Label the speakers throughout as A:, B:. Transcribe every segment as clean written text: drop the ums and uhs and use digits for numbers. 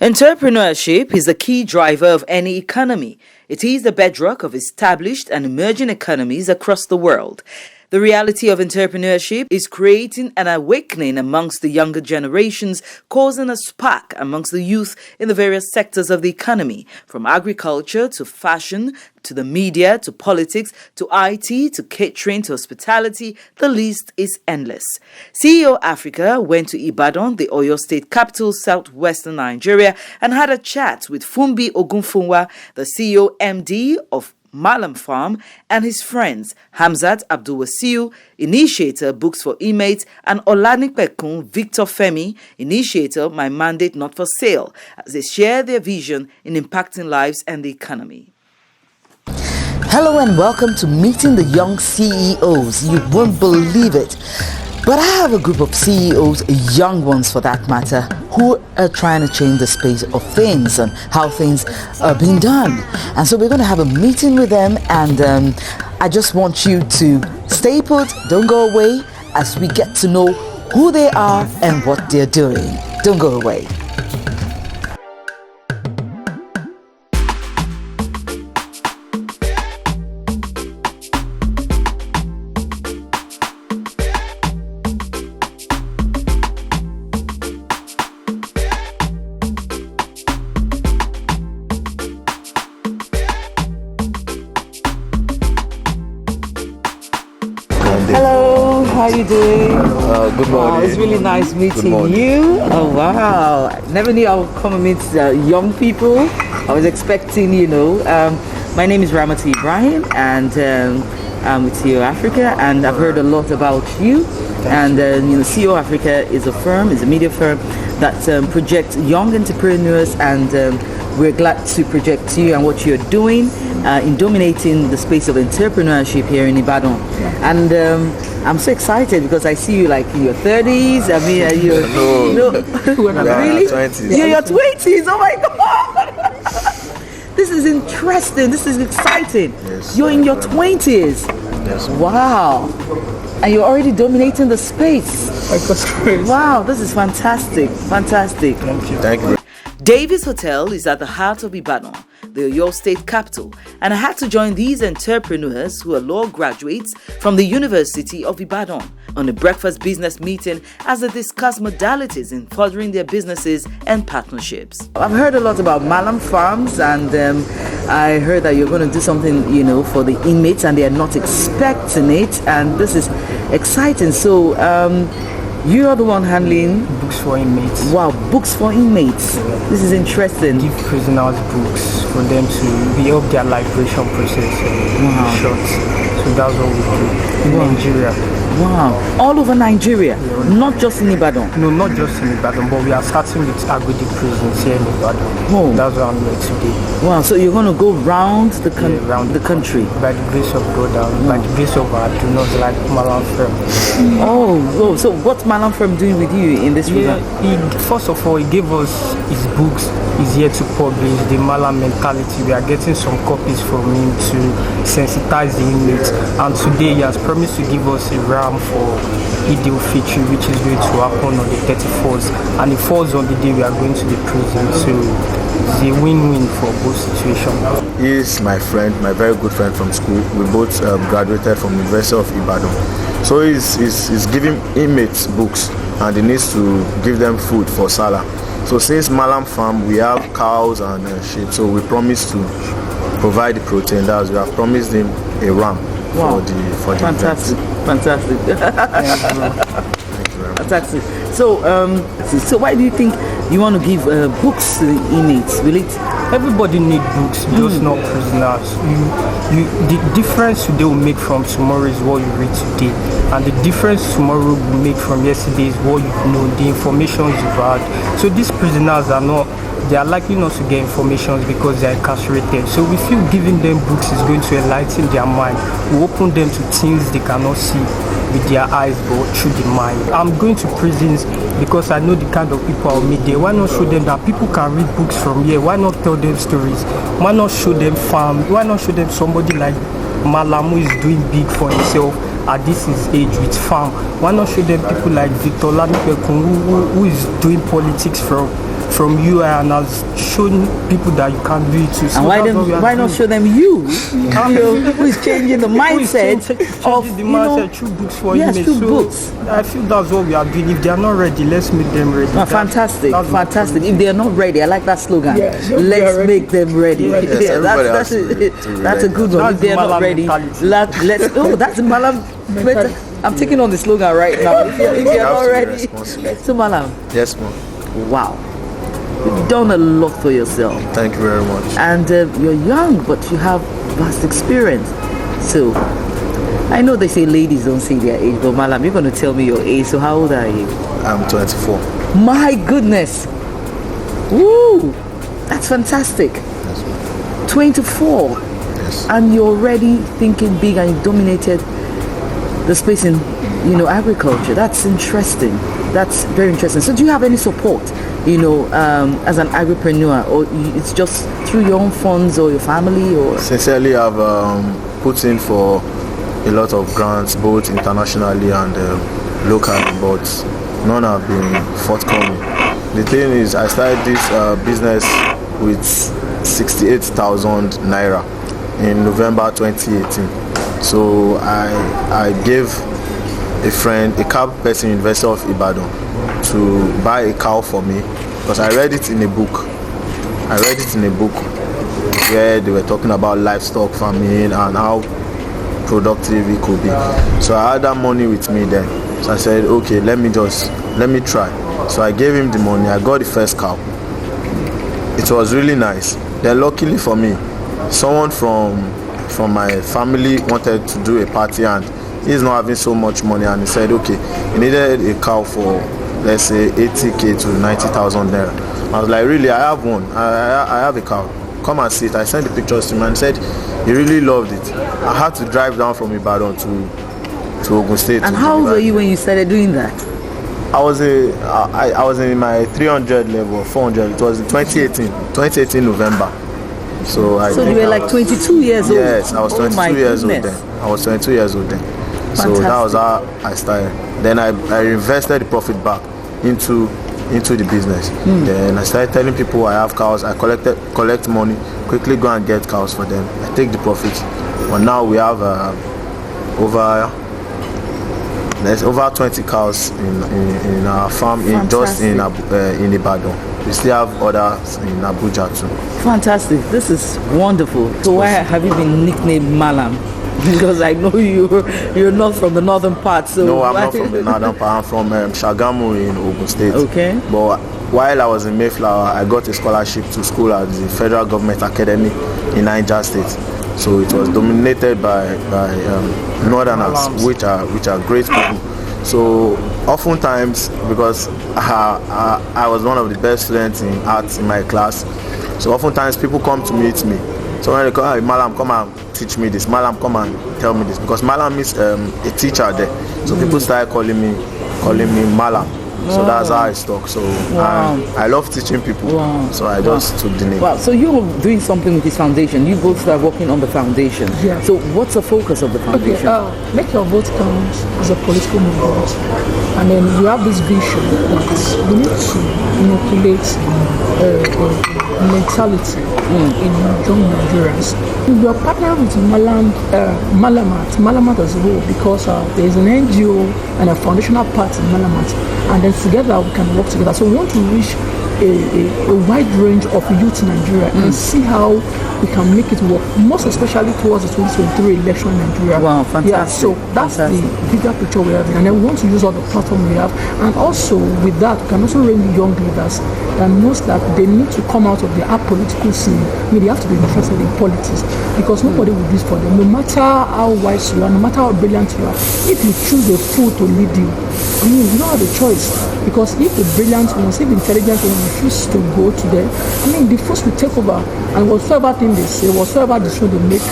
A: Entrepreneurship is the key driver of any economy. It is the bedrock of established and emerging economies across the world. The reality of entrepreneurship is creating an awakening amongst the younger generations, causing a spark amongst the youth in the various sectors of the economy, from agriculture to fashion, to the media, to politics, to IT, to catering, to hospitality. The list is endless. CEO Africa went to Ibadan, the Oyo State capital, southwestern Nigeria, and had a chat with Fumbi Ogunfunwa, the CEO MD of Malam Farm, and his friends Hamzat Abdulwasiu, initiator Books for Inmates, and Olanipekun Victor Femi, initiator My Mandate Not for Sale, as they share their vision in impacting lives and the economy. Hello and welcome to Meeting the Young CEOs. You won't believe it, but I have a group of CEOs, young ones for that matter, who are trying to change the space of things and how things are being done. And so we're going to have a meeting with them, and I just want you to stay put, don't go away, as we get to know who they are and what they're doing. Don't go away. Hello, how are you doing?
B: Good morning.
A: Wow, it's really nice meeting you. Oh wow, I never knew I would come and meet young people. I was expecting, my name is Ramati Ibrahim, and I'm with CEO Africa, and I've heard a lot about you. And CEO Africa is a media firm that projects young entrepreneurs, and we're glad to project you and what you're doing in dominating the space of entrepreneurship here in Ibadan. And I'm so excited because I see you like in your 30s. I mean, really?
B: 20s.
A: You're your 20s. Oh my God! This is interesting. This is exciting.
B: Yes,
A: you're in your 20s.
B: Yes.
A: Wow. And you're already dominating the space. Wow, this is fantastic. Fantastic.
B: Thank you.
A: Davis Hotel is at the heart of Ibadan, the Oyo State capital, and I had to join these entrepreneurs who are law graduates from the University of Ibadan on a breakfast business meeting as they discuss modalities in furthering their businesses and partnerships. I've heard a lot about Malam Farms, and I heard that you're going to do something, for the inmates, and they are not expecting it, and this is exciting. So, you are the one handling
C: Books for Inmates.
A: Wow, Books for Inmates. Yeah. This is interesting.
C: Give prisoners books for them to help their liberation process short. So that's what we do in Nigeria.
A: Wow, all over Nigeria, not just in Ibadan.
C: No, not just in Ibadan, but we are starting with Agodi prisons here in Ibadan.
A: Oh.
C: That's where I'm here today.
A: Wow, so you're going to go round the country?
C: By the grace of God and by the grace of our donors like Malam Firm.
A: Oh, so what's Malam Firm doing with you in this regard?
C: First of all, he gave us his books. He's here to publish the Malam mentality. We are getting some copies from him to sensitize the inmates. And today he has promised to give us a ram for Idil Fitri, which is going to happen on the 31st. And it falls on the day we are going to the prison. So it's a win-win for both situations.
B: He is my friend, my very good friend from school. We both graduated from the University of Ibadan. So he's giving inmates books, and he needs to give them food for Salah. So since Malam Farm, we have cows and sheep, so we promised to provide the protein. That's we have promised him a ram for the
A: fantastic,
B: event.
A: Fantastic.
B: Thank you very much.
A: Fantastic. So why do you think you want to give books to the inmates? Will it?
C: Everybody needs books, just not prisoners. The difference today will make from tomorrow is what you read today, and the difference tomorrow will make from yesterday is what you know, the information you've had. So these prisoners they are likely not to get information because they are incarcerated. So we feel giving them books is going to enlighten their mind. We open them to things they cannot see with their eyes but through the mind. I'm going to prisons because I know the kind of people I'll meet there. Why not show them that people can read books from here? Why not tell them stories? Why not show them farm? Why not show them somebody like Malam who is doing big for himself at this his age with farm? Why not show them people like Victor Olanipekun who is doing politics from from you and has shown people that you can do it too. So
A: And why not show them you? Who is changing the mindset of
C: the mindset through books for
A: yes,
C: image.
A: through
C: So
A: books.
C: I feel that's what we are doing. If they are not ready, let's make them ready.
A: Fantastic,
C: That's
A: fantastic. If they are not ready, I like that slogan.
C: Yeah,
A: let's make them ready.
B: Yes,
A: Yeah,
B: everybody
A: that's
B: has
A: that's a good one.
C: That's
A: If they are not
C: Malam
A: ready,
C: mentality.
A: let's. Oh, that's Malam. I'm taking on the slogan right now. If you're
B: You
A: not
B: have to be
A: ready,
B: responsible.
A: so Malam,
B: Yes, ma'am.
A: wow, you've done a lot for yourself.
B: Thank you very much.
A: And you're young, but you have vast experience. So I know they say ladies don't say their age, but Malam, you're going to tell me your age. So how old are you?
B: I'm 24.
A: My goodness. Woo! That's fantastic.
B: Yes, ma'am.
A: 24.
B: Yes.
A: And you're already thinking big and you've dominated the space in, agriculture. That's interesting. That's very interesting. So do you have any support, as an agripreneur, or it's just through your own funds or your family, or?
B: Sincerely, I've put in for a lot of grants, both internationally and locally, but none have been forthcoming. The thing is, I started this business with 68,000 naira in November 2018. So I gave a friend, a cow person, University of Ibadan, to buy a cow for me because I read it in a book. Where they were talking about livestock farming and how productive it could be. So I had that money with me then. So I said, okay, let me try. So I gave him the money. I got the first cow. It was really nice. Then luckily for me, someone from my family wanted to do a party and he's not having so much money, and he said, okay, he needed a cow for, let's say, 80k to 90,000 naira. I was like, really? I have one. I have a cow. Come and see it. I sent the pictures to him and said he really loved it. I had to drive down from Ibadan to Ogun State.
A: And how old were you when you started doing that?
B: I was in my 300 level, 400. It was in 2018 November. So
A: you were like 22 years old?
B: Yes, I was 22 years old then. I was 22 years old then.
A: Fantastic.
B: So that was how I started. Then I invested the profit back into the business. Then I started telling people I have cows. I collect money, quickly go and get cows for them. I take the profits. But now we have over 20 cows in our farm just in Ibadan. We still have others in Abuja too.
A: Fantastic. This is wonderful. So why have you been nicknamed Malam? Because I know you're not from the northern part. So
B: no, I'm not from the northern part. I'm from Shagamu in Ogun State.
A: Okay.
B: But while I was in Mayflower, I got a scholarship to school at the Federal Government Academy in Niger State. So it was dominated by Northerners, which are great people. So oftentimes, because I was one of the best students in arts in my class, so oftentimes people come to meet me. So when they come, hey, Malam, come and teach me this. Malam, come and tell me this. Because Malam is a teacher there. So people started calling me Malam. So that's how I stuck. So I love teaching people. So I just took the name.
A: Wow. So you're doing something with this foundation. You both start working on the foundation.
D: Yeah.
A: So what's the focus of the foundation?
D: Okay, Make Your Vote Count is a political movement. And then you have this vision that we need to inoculate mentality in young Nigerians. We are partnering with Malamat as a whole, because there is an NGO and a foundational part in Malamat, and then together we can work together. So we want to reach a wide range of youth in Nigeria and see how we can make it work, most especially towards the 2023 election in Nigeria.
A: Wow, fantastic.
D: Yeah, so that's the bigger picture we have, and then we want to use all the platform we have, and also with that we can also train the young leaders that knows that they need to come out of the apolitical scene. I mean, they have to be interested in politics, because nobody will do this for them. No matter how wise you are, no matter how brilliant you are, if you choose a fool to lead you, I mean, you don't have a choice. Because if the brilliant ones, if the intelligent ones refuse to go to them, I mean, the force will take over, and whatsoever thing they say, whatsoever decision they make,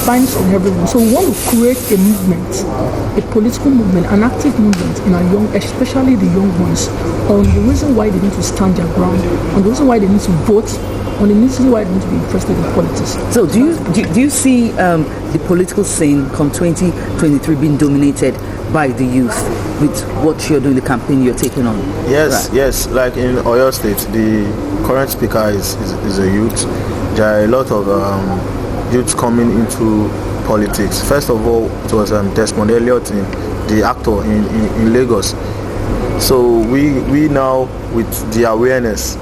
D: finds on everyone. So we want to create a movement, a political movement, an active movement in our young, especially the young ones, on the reason why they need to stand their ground, on the reason why they need to vote, on the reason why they need to be interested in politics.
A: So do you see the political scene come 2023 being dominated by the youth with what what you're doing, the campaign you're taking on?
B: Yes,
A: Right.
B: yes. Like in Oyo State, the current speaker is a youth. There are a lot of youths coming into politics. First of all, it was Desmond Elliot, the actor in Lagos. So we now, with the awareness,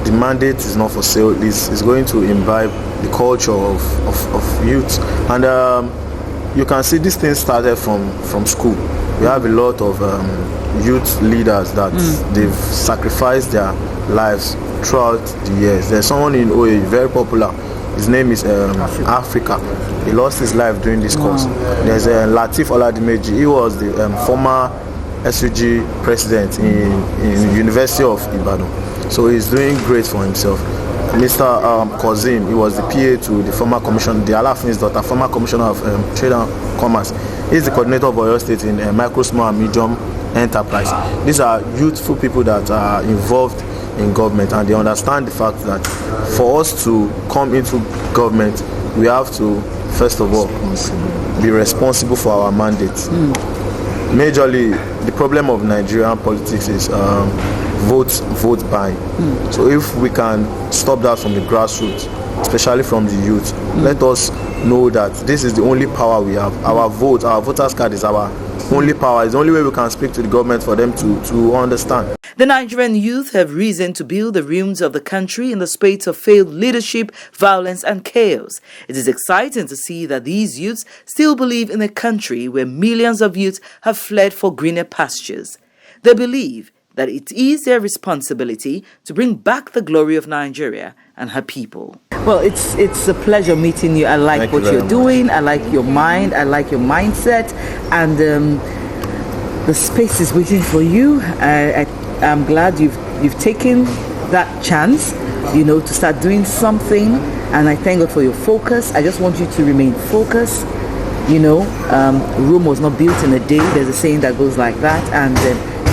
B: the mandate is not for sale. It's going to imbibe the culture of youth. And you can see this thing started from school. We have a lot of youth leaders that they've sacrificed their lives throughout the years. There's someone in OA, very popular. His name is Africa. He lost his life during this course. There's Latif Oladimeji. He was the former SUG president in University of Ibadan. So he's doing great for himself. Mr. Kozim, he was the PA to the former commissioner, the Alafin's daughter, former commissioner of Trade and Commerce. He's the coordinator of Oyo State in micro, small and medium enterprise. These are youthful people that are involved in government, and they understand the fact that for us to come into government, we have to, first of all, be responsible for our mandate. Majorly, the problem of Nigerian politics is vote buying. So if we can stop that from the grassroots, especially from the youth, let us know that this is the only power we have. Our vote, our voters card is our only power. It's the only way we can speak to the government for them to understand.
A: The Nigerian youth have reason to build the ruins of the country in the space of failed leadership, violence and chaos. It is exciting to see that these youths still believe in a country where millions of youths have fled for greener pastures. They believe that it is their responsibility to bring back the glory of Nigeria and her people. Well, it's a pleasure meeting you. I like
B: Thank
A: what
B: you very
A: you're doing. I like your mind. I like your mindset. And the space is waiting for you. I'm glad you've taken that chance, to start doing something. And I thank God for your focus. I just want you to remain focused. Rome was not built in a day. There's a saying that goes like that. And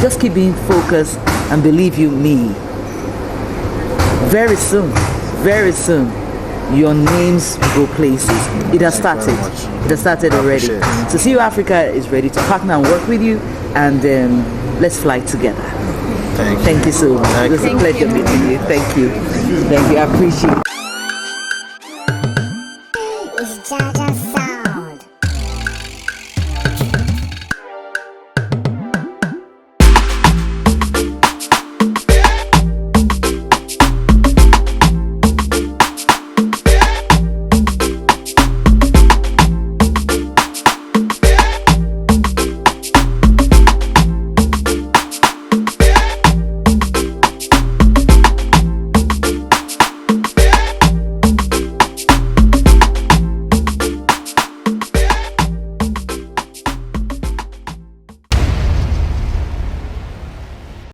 A: just keep being focused, and believe you me, very soon, your names will go places. It has started. It has started already. So See You Africa is ready to partner and work with you, and let's fly together.
B: Thank you.
A: Thank you so much. It was a pleasure meeting you. Thank you. I appreciate it.